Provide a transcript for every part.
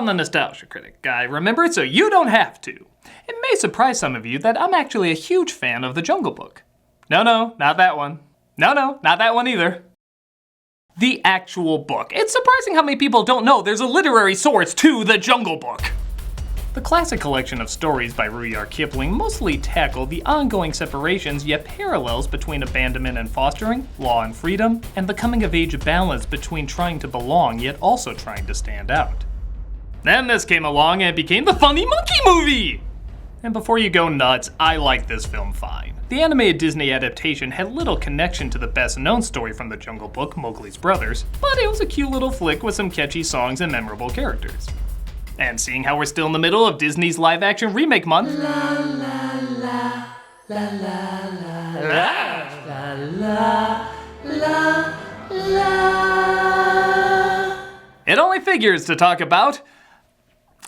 on the Nostalgia Critic guy, remember, so you don't have to. It may surprise some of you that I'm actually a huge fan of The Jungle Book. No, not that one. No, not that one either. The actual book. It's surprising how many people don't know there's a literary source to The Jungle Book. The classic collection of stories by Rudyard Kipling mostly tackle the ongoing separations yet parallels between abandonment and fostering, law and freedom, and the coming-of-age balance between trying to belong yet also trying to stand out. Then this came along and it became the Funny Monkey Movie! And before you go nuts, I like this film fine. The animated Disney adaptation had little connection to the best-known story from The Jungle Book, Mowgli's Brothers, but it was a cute little flick with some catchy songs and memorable characters. And seeing how we're still in the middle of Disney's live-action remake month, it only figures to talk about,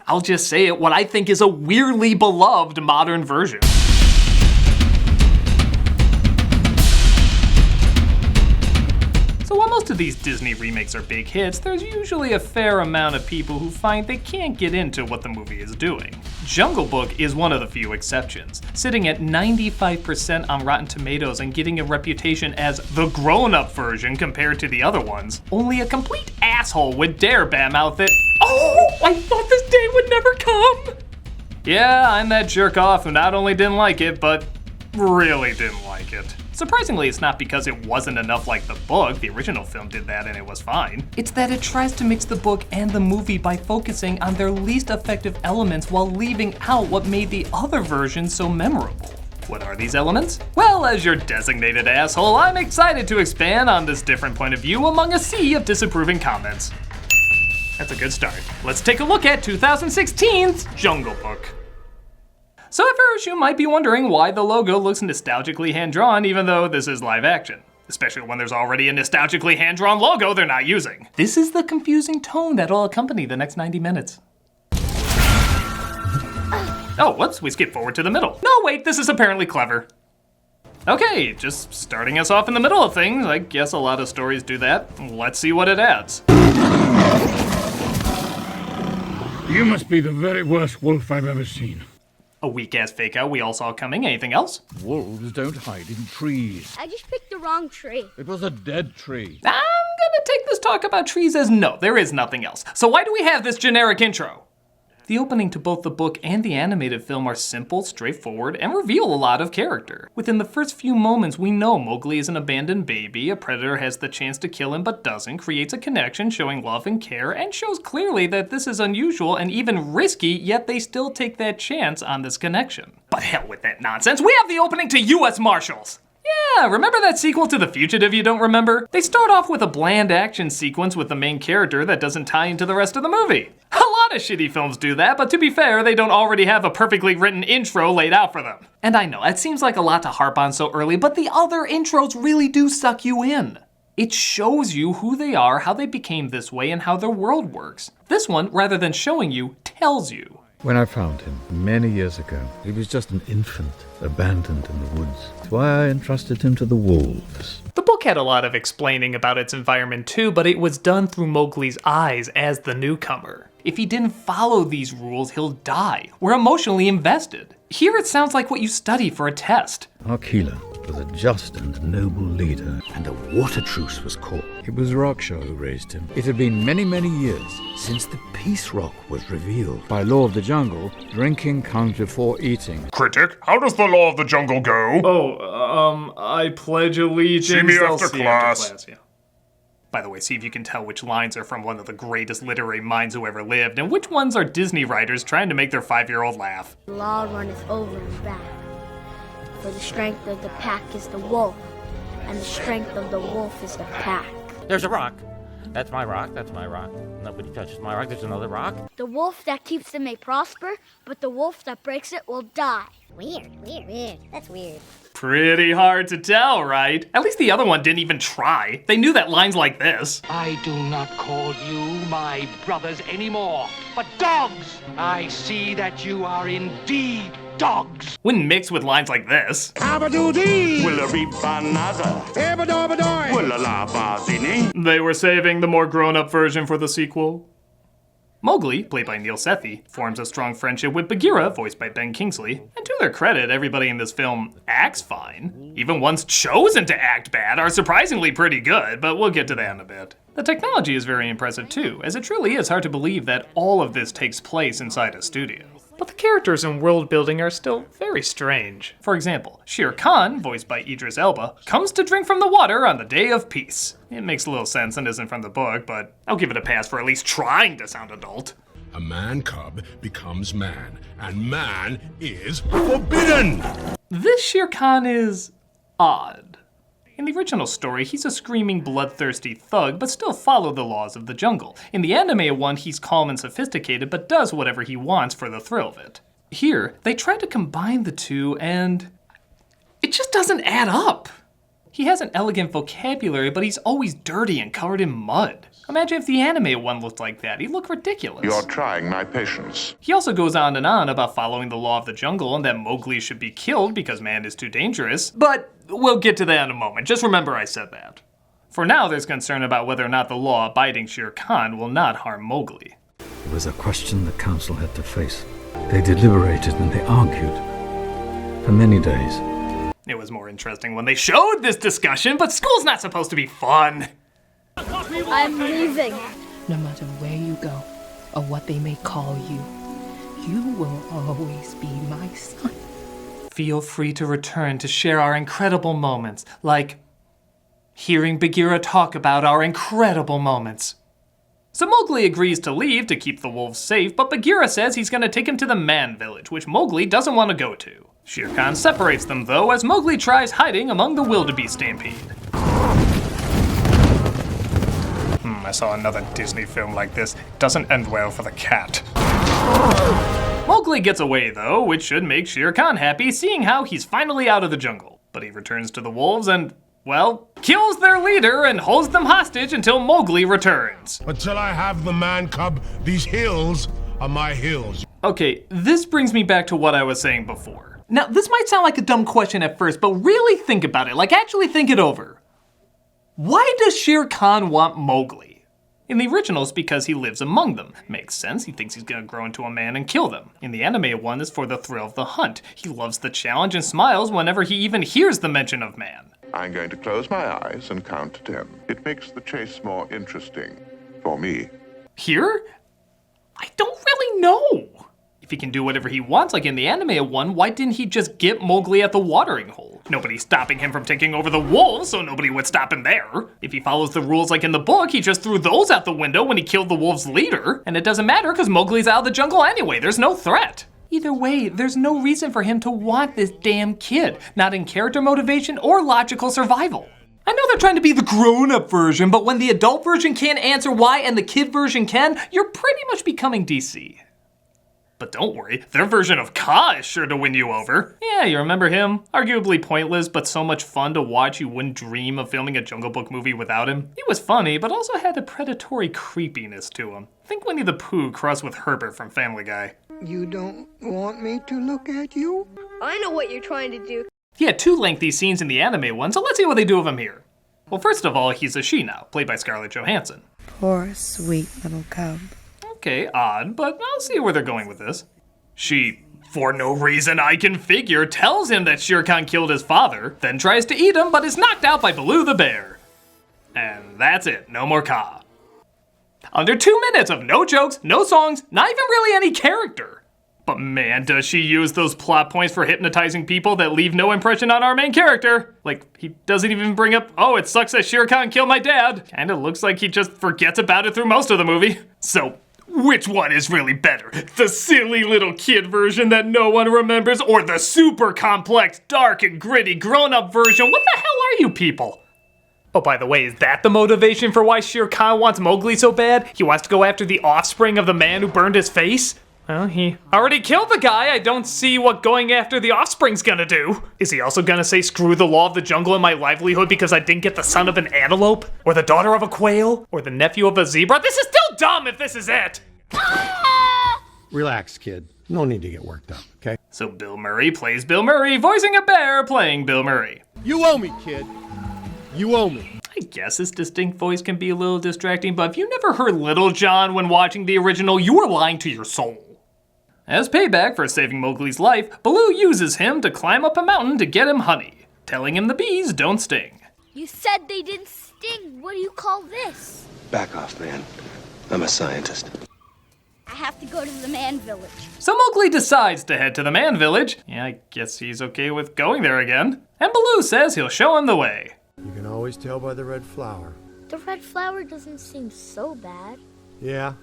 I'll just say it, what I think is a weirdly beloved modern version. So while most of these Disney remakes are big hits, there's usually a fair amount of people who find they can't get into what the movie is doing. Jungle Book is one of the few exceptions, sitting at 95% on Rotten Tomatoes and getting a reputation as the grown-up version compared to the other ones. Only a complete asshole would dare bam out that, "Oh, I thought this day would never come!" Yeah, I'm that jerk off who not only didn't like it, but really didn't like it. Surprisingly, it's not because it wasn't enough like the book, the original film did that and it was fine. It's that it tries to mix the book and the movie by focusing on their least effective elements while leaving out what made the other version so memorable. What are these elements? Well, as your designated asshole, I'm excited to expand on this different point of view among a sea of disapproving comments. That's a good start. Let's take a look at 2016's Jungle Book. So at first, you might be wondering why the logo looks nostalgically hand-drawn even though this is live action. Especially when there's already a nostalgically hand-drawn logo they're not using. This is the confusing tone that'll accompany the next 90 minutes. Oh, whoops, we skipped forward to the middle. No, wait, this is apparently clever. Okay, just starting us off in the middle of things. I guess a lot of stories do that. Let's see what it adds. You must be the very worst wolf I've ever seen. A weak-ass fake-out we all saw coming. Anything else? Wolves don't hide in trees. I just picked the wrong tree. It was a dead tree. I'm gonna take this talk about trees as no, there is nothing else. So why do we have this generic intro? The opening to both the book and the animated film are simple, straightforward, and reveal a lot of character. Within the first few moments, we know Mowgli is an abandoned baby, a predator has the chance to kill him but doesn't, creates a connection showing love and care, and shows clearly that this is unusual and even risky, yet they still take that chance on this connection. But hell with that nonsense, we have the opening to US Marshals! Yeah, remember that sequel to The Fugitive you don't remember? They start off with a bland action sequence with the main character that doesn't tie into the rest of the movie. A lot of shitty films do that, but to be fair, they don't already have a perfectly written intro laid out for them. And I know, that seems like a lot to harp on so early, but the other intros really do suck you in. It shows you who they are, how they became this way, and how their world works. This one, rather than showing you, tells you. When I found him many years ago, he was just an infant, abandoned in the woods. That's why I entrusted him to the wolves. The book had a lot of explaining about its environment too, but it was done through Mowgli's eyes as the newcomer. If he didn't follow these rules, he'll die. We're emotionally invested. Here it sounds like what you study for a test. Our healer was a just and noble leader, and a water truce was called. It was Raksha who raised him. It had been many, many years since the Peace Rock was revealed. By law of the jungle, drinking comes before eating. Critic, how does the law of the jungle go? I pledge allegiance. See me after class. Yeah. By the way, see if you can tell which lines are from one of the greatest literary minds who ever lived, and which ones are Disney writers trying to make their 5-year-old laugh. The law runneth over and back. For the strength of the pack is the wolf, and the strength of the wolf is the pack. There's a rock. That's my rock. That's my rock. Nobody touches my rock. There's another rock. The wolf that keeps it may prosper, but the wolf that breaks it will die. Weird. That's weird. Pretty hard to tell, right? At least the other one didn't even try. They knew that lines like this. I do not call you my brothers anymore, but dogs. I see that you are indeed dogs. When mixed with lines like this. They were saving the more grown-up version for the sequel. Mowgli, played by Neil Sethi, forms a strong friendship with Bagheera, voiced by Ben Kingsley. And to their credit, everybody in this film acts fine. Even ones chosen to act bad are surprisingly pretty good, but we'll get to that in a bit. The technology is very impressive too, as it truly is hard to believe that all of this takes place inside a studio. But the characters and world building are still very strange. For example, Shere Khan, voiced by Idris Elba, comes to drink from the water on the Day of Peace. It makes a little sense and isn't from the book, but I'll give it a pass for at least trying to sound adult. A man cub becomes man, and man is forbidden! This Shere Khan is odd. In the original story, he's a screaming, bloodthirsty thug, but still followed the laws of the jungle. In the anime one, he's calm and sophisticated, but does whatever he wants for the thrill of it. Here, they try to combine the two, and it just doesn't add up. He has an elegant vocabulary, but he's always dirty and covered in mud. Imagine if the anime one looked like that. He'd look ridiculous. You're trying my patience. He also goes on and on about following the law of the jungle and that Mowgli should be killed because man is too dangerous, but we'll get to that in a moment. Just remember I said that. For now, there's concern about whether or not the law-abiding Shere Khan will not harm Mowgli. It was a question the council had to face. They deliberated and they argued for many days. It was more interesting when they showed this discussion, but school's not supposed to be fun. I'm leaving. No matter where you go, or what they may call you, you will always be my son. Feel free to return to share our incredible moments, like hearing Bagheera talk about our incredible moments. So Mowgli agrees to leave to keep the wolves safe, but Bagheera says he's going to take him to the man village, which Mowgli doesn't want to go to. Shere Khan separates them though, as Mowgli tries hiding among the wildebeest stampede. I saw another Disney film like this. It doesn't end well for the cat. Mowgli gets away though, which should make Shere Khan happy, seeing how he's finally out of the jungle. But he returns to the wolves and, well, kills their leader and holds them hostage until Mowgli returns. Until I have the man cub, these hills are my hills. Okay, this brings me back to what I was saying before. Now, this might sound like a dumb question at first, but really think about it, like actually think it over. Why does Shere Khan want Mowgli? In the originals, because he lives among them. Makes sense, he thinks he's gonna grow into a man and kill them. In the anime one is for the thrill of the hunt. He loves the challenge and smiles whenever he even hears the mention of man. I'm going to close my eyes and count to 10. It makes the chase more interesting for me. Here? I don't really know. If he can do whatever he wants, like in the anime one, why didn't he just get Mowgli at the watering hole? Nobody's stopping him from taking over the wolves, so nobody would stop him there. If he follows the rules like in the book, he just threw those out the window when he killed the wolves' leader. And it doesn't matter because Mowgli's out of the jungle anyway, there's no threat. Either way, there's no reason for him to want this damn kid, not in character motivation or logical survival. I know they're trying to be the grown-up version, but when the adult version can't answer why and the kid version can, you're pretty much becoming DC. But don't worry, their version of Ka is sure to win you over. Yeah, you remember him? Arguably pointless, but so much fun to watch you wouldn't dream of filming a Jungle Book movie without him. He was funny, but also had a predatory creepiness to him. Think Winnie the Pooh crossed with Herbert from Family Guy. You don't want me to look at you? I know what you're trying to do. He had 2 lengthy scenes in the anime one, so let's see what they do with him here. Well, first of all, he's a she now, played by Scarlett Johansson. Poor, sweet little cub. Okay, odd, but I'll see where they're going with this. She, for no reason I can figure, tells him that Shere Khan killed his father, then tries to eat him, but is knocked out by Baloo the bear. And that's it, no more Ka. Under 2 minutes of no jokes, no songs, not even really any character. But man, does she use those plot points for hypnotizing people that leave no impression on our main character. Like, he doesn't even bring up, oh, it sucks that Shere Khan killed my dad. Kinda looks like he just forgets about it through most of the movie. So, which one is really better? The silly little kid version that no one remembers, or the super complex, dark and gritty grown-up version? What the hell are you people? Oh, by the way, is that the motivation for why Shere Khan wants Mowgli so bad? He wants to go after the offspring of the man who burned his face? Well, he already killed the guy. I don't see what going after the offspring's gonna do. Is he also gonna say screw the law of the jungle and my livelihood because I didn't get the son of an antelope? Or the daughter of a quail? Or the nephew of a zebra? This is still dumb if this is it! Relax, kid. No need to get worked up, okay? So Bill Murray plays Bill Murray, voicing a bear playing Bill Murray. You owe me, kid. You owe me. I guess his distinct voice can be a little distracting, but if you never heard Little John when watching the original, you are lying to your soul. As payback for saving Mowgli's life, Baloo uses him to climb up a mountain to get him honey, telling him the bees don't sting. You said they didn't sting. What do you call this? Back off, man. I'm a scientist. I have to go to the man village. So Mowgli decides to head to the man village. Yeah, I guess he's okay with going there again. And Baloo says he'll show him the way. You can always tell by the red flower. The red flower doesn't seem so bad. Yeah.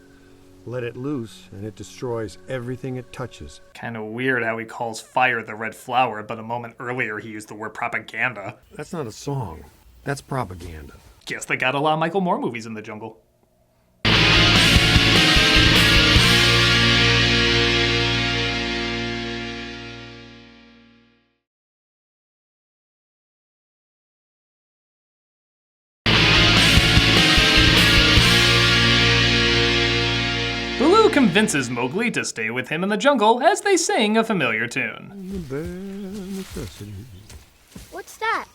Let it loose, and it destroys everything it touches. Kind of weird how he calls fire the red flower, but a moment earlier he used the word propaganda. That's not a song. That's propaganda. Guess they got a lot of Michael Moore movies in the jungle. Baloo convinces Mowgli to stay with him in the jungle as they sing a familiar tune. What's that?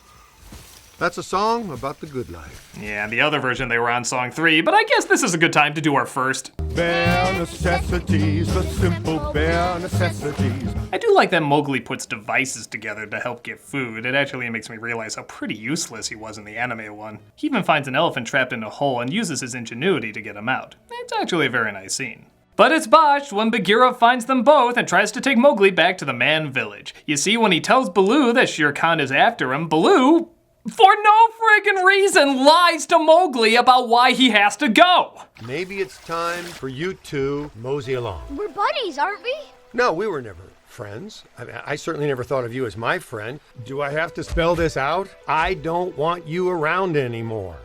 That's a song about the good life. Yeah, the other version they were on song 3, but I guess this is a good time to do our first. Bare necessities, the simple bare necessities. I do like that Mowgli puts devices together to help get food. It actually makes me realize how pretty useless he was in the anime one. He even finds an elephant trapped in a hole and uses his ingenuity to get him out. It's actually a very nice scene. But it's botched when Bagheera finds them both and tries to take Mowgli back to the man village. You see, when he tells Baloo that Shere Khan is after him, Baloo, for no friggin' reason, lies to Mowgli about why he has to go. Maybe it's time for you two mosey along. We're buddies, aren't we? No, we were never friends. I certainly never thought of you as my friend. Do I have to spell this out? I don't want you around anymore.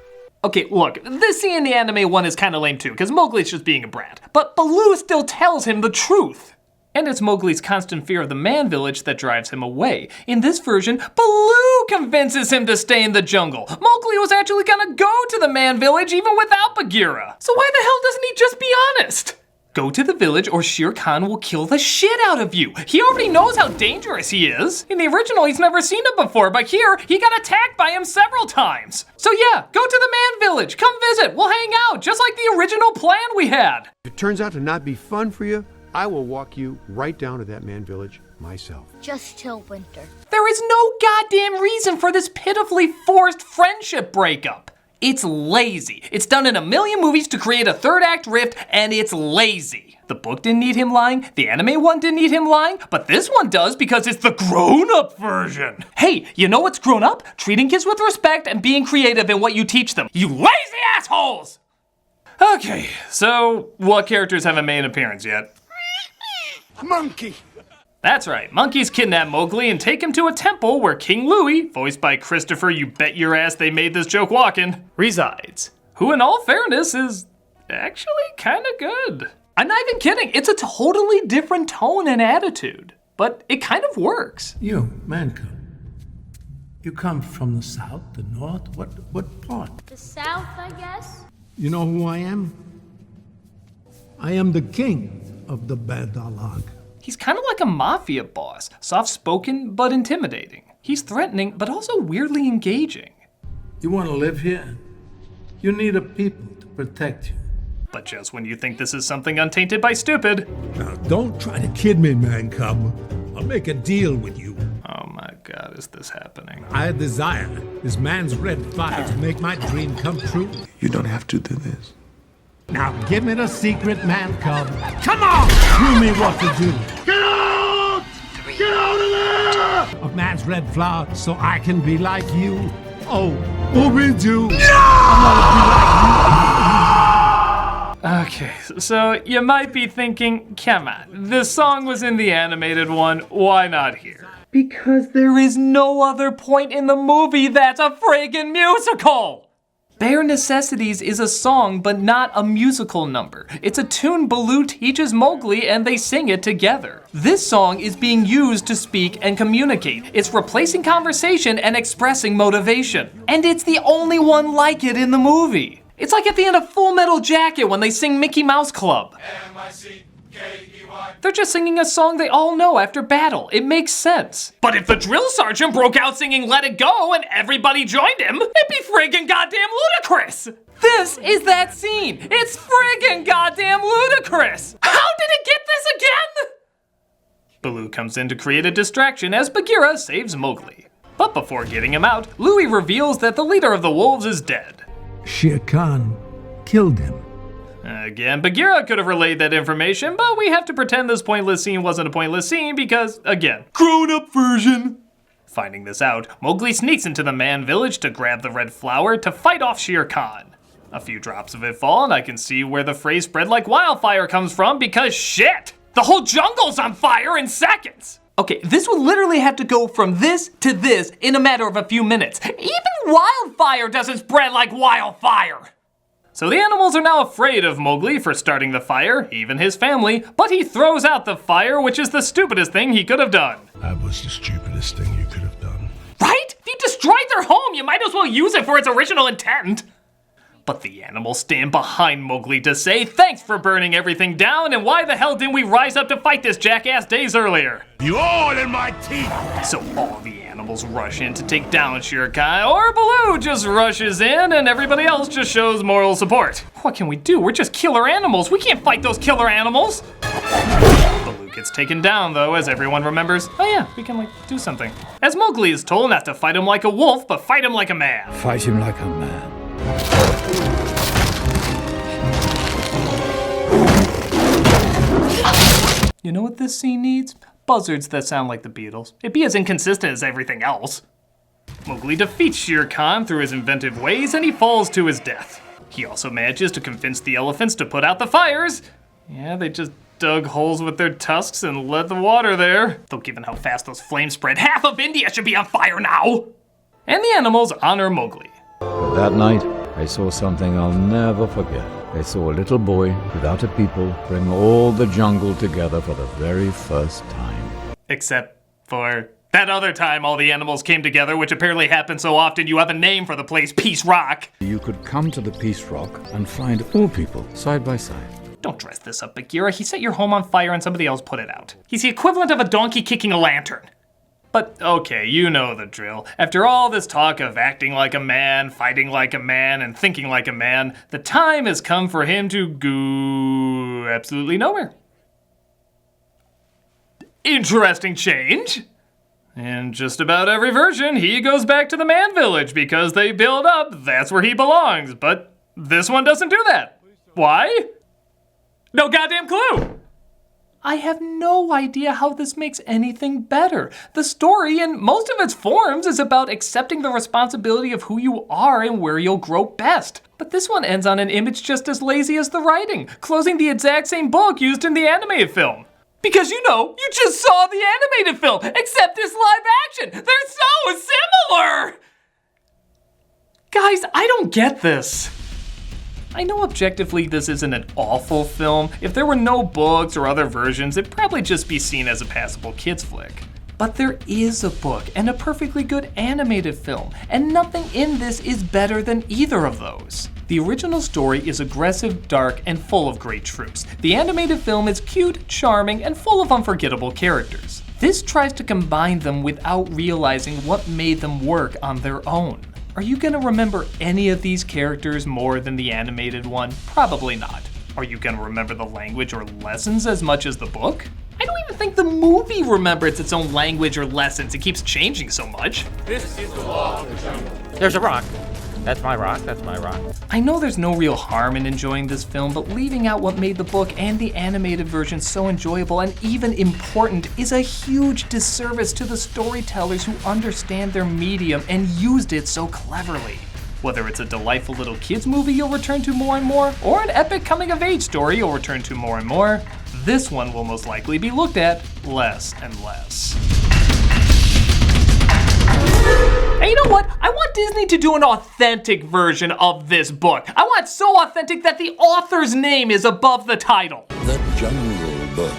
Okay, look, this scene in the anime one is kind of lame too, because Mowgli's just being a brat. But Baloo still tells him the truth. And it's Mowgli's constant fear of the man village that drives him away. In this version, Baloo convinces him to stay in the jungle. Mowgli was actually gonna go to the man village even without Bagheera. So why the hell doesn't he just be honest? Go to the village or Shere Khan will kill the shit out of you. He already knows how dangerous he is. In the original, he's never seen him before, but here, he got attacked by him several times. So yeah, go to the man village, come visit, we'll hang out, just like the original plan we had. If it turns out to not be fun for you, I will walk you right down to that man village myself. Just till winter. There is no goddamn reason for this pitifully forced friendship breakup. It's lazy. It's done in a million movies to create a third act rift, and it's lazy. The book didn't need him lying, the anime one didn't need him lying, but this one does because it's the grown-up version. Hey, you know what's grown up? Treating kids with respect and being creative in what you teach them. You lazy assholes! Okay, so what characters haven't made an appearance yet? Monkey! That's right, monkeys kidnap Mowgli and take him to a temple where King Louie, voiced by Christopher You Bet Your Ass They Made This Joke Walkin', resides. Who in all fairness is actually kinda good. I'm not even kidding, it's a totally different tone and attitude, but it kind of works. You, man cub. You come from the south, the north, what part? The south, I guess? You know who I am? I am the king of the Badalag. He's kind of like a mafia boss, soft-spoken but intimidating. He's threatening but also weirdly engaging. You want to live here? You need a people to protect you. But just when you think this is something untainted by stupid. Now don't try to kid me, man cub. I'll make a deal with you. Oh my god, is this happening? I desire this man's red fire to make my dream come true. You don't have to do this. Now give me the secret, man cub. Come on! Tell me what to do. Get out! Get out of there! A man's red flower so I can be like you. Oh, Ooby-Doo! No! I want to be like you. Okay, so you might be thinking, come on, this song was in the animated one, why not here? Because there is no other point in the movie that's a friggin' musical! Bare Necessities is a song, but not a musical number. It's a tune Baloo teaches Mowgli and they sing it together. This song is being used to speak and communicate. It's replacing conversation and expressing motivation. And it's the only one like it in the movie. It's like at the end of Full Metal Jacket when they sing Mickey Mouse Club. M-I-C-K-E-Y They're just singing a song they all know after battle. It makes sense. But if the drill sergeant broke out singing Let It Go and everybody joined him, it'd be friggin' goddamn ludicrous. This is that scene. It's friggin' goddamn ludicrous. How did it get this again? Baloo comes in to create a distraction as Bagheera saves Mowgli. But before getting him out, Louie reveals that the leader of the wolves is dead. Shere Khan killed him. Again, Bagheera could have relayed that information, but we have to pretend this pointless scene wasn't a pointless scene because, again, grown-up version. Finding this out, Mowgli sneaks into the man village to grab the red flower to fight off Shere Khan. A few drops of it fall, and I can see where the phrase spread like wildfire comes from because shit! The whole jungle's on fire in seconds! Okay, this would literally have to go from this to this in a matter of a few minutes. Even wildfire doesn't spread like wildfire! So the animals are now afraid of Mowgli for starting the fire, even his family, but he throws out the fire, which is the stupidest thing he could have done. That was the stupidest thing you could have done. Right? If you destroyed their home, you might as well use it for its original intent. But the animals stand behind Mowgli to say thanks for burning everything down, and why the hell didn't we rise up to fight this jackass days earlier? You all in my teeth! So all the animals rush in to take down Shere Khan, or Baloo just rushes in and everybody else just shows moral support. What can we do? We're just killer animals. We can't fight those killer animals. Baloo gets taken down though, as everyone remembers, oh yeah, we can do something. As Mowgli is told not to fight him like a wolf, but fight him like a man. Fight him like a man. You know what this scene needs? Buzzards that sound like the Beatles. It'd be as inconsistent as everything else. Mowgli defeats Shere Khan through his inventive ways and he falls to his death. He also manages to convince the elephants to put out the fires. Yeah, they just dug holes with their tusks and let the water there. Though given how fast those flames spread, half of India should be on fire now! And the animals honor Mowgli. But that night, I saw something I'll never forget. I saw a little boy without a people bring all the jungle together for the very first time. Except for that other time all the animals came together, which apparently happens so often you have a name for the place, Peace Rock. You could come to the Peace Rock and find all people side by side. Don't dress this up, Bagheera. He set your home on fire and somebody else put it out. He's the equivalent of a donkey kicking a lantern. But okay, you know the drill. After all this talk of acting like a man, fighting like a man, and thinking like a man, the time has come for him to go absolutely nowhere. Interesting change. In just about every version, he goes back to the man village because they build up, that's where he belongs. But this one doesn't do that. Why? No goddamn clue. I have no idea how this makes anything better. The story, in most of its forms, is about accepting the responsibility of who you are and where you'll grow best. But this one ends on an image just as lazy as the writing, closing the exact same book used in the animated film. Because you just saw the animated film, except it's live action. They're so similar! Guys, I don't get this. I know objectively this isn't an awful film. If there were no books or other versions, it'd probably just be seen as a passable kids flick. But there is a book and a perfectly good animated film, and nothing in this is better than either of those. The original story is aggressive, dark, and full of great tropes. The animated film is cute, charming, and full of unforgettable characters. This tries to combine them without realizing what made them work on their own. Are you gonna remember any of these characters more than the animated one? Probably not. Are you gonna remember the language or lessons as much as the book? I don't even think the movie remembers its own language or lessons. It keeps changing so much. This is the law of the jungle. There's a rock. That's my rock, that's my rock. I know there's no real harm in enjoying this film, but leaving out what made the book and the animated version so enjoyable and even important is a huge disservice to the storytellers who understand their medium and used it so cleverly. Whether it's a delightful little kids movie you'll return to more and more, or an epic coming-of-age story you'll return to more and more, this one will most likely be looked at less and less. And you know what? I want Disney to do an authentic version of this book. I want it so authentic that the author's name is above the title. The Jungle Book.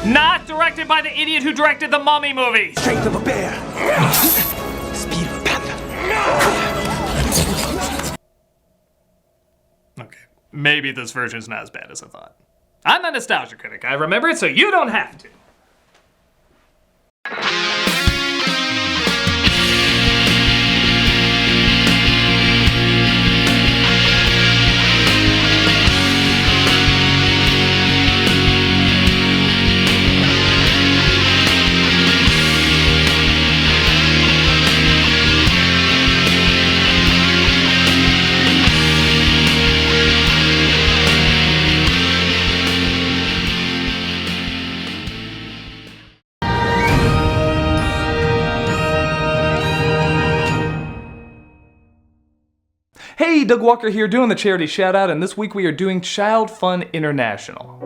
Not directed by the idiot who directed the Mummy movie. Strength of a bear. Speed of a panther. Okay, maybe this version's not as bad as I thought. I'm a Nostalgia Critic. I remember it so you don't have to. Hey, Doug Walker here doing the charity shout out, and this week we are doing Child Fund International.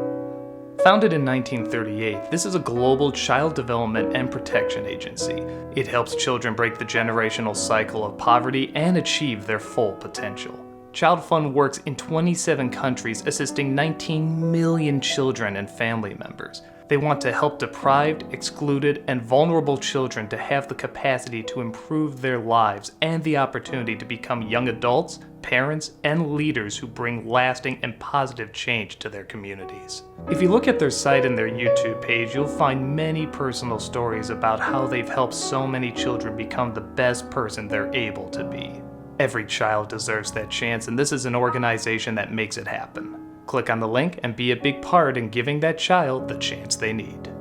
Founded in 1938, this is a global child development and protection agency. It helps children break the generational cycle of poverty and achieve their full potential. Child Fund works in 27 countries, assisting 19 million children and family members. They want to help deprived, excluded, and vulnerable children to have the capacity to improve their lives and the opportunity to become young adults, parents, and leaders who bring lasting and positive change to their communities. If you look at their site and their YouTube page, you'll find many personal stories about how they've helped so many children become the best person they're able to be. Every child deserves that chance, and this is an organization that makes it happen. Click on the link and be a big part in giving that child the chance they need.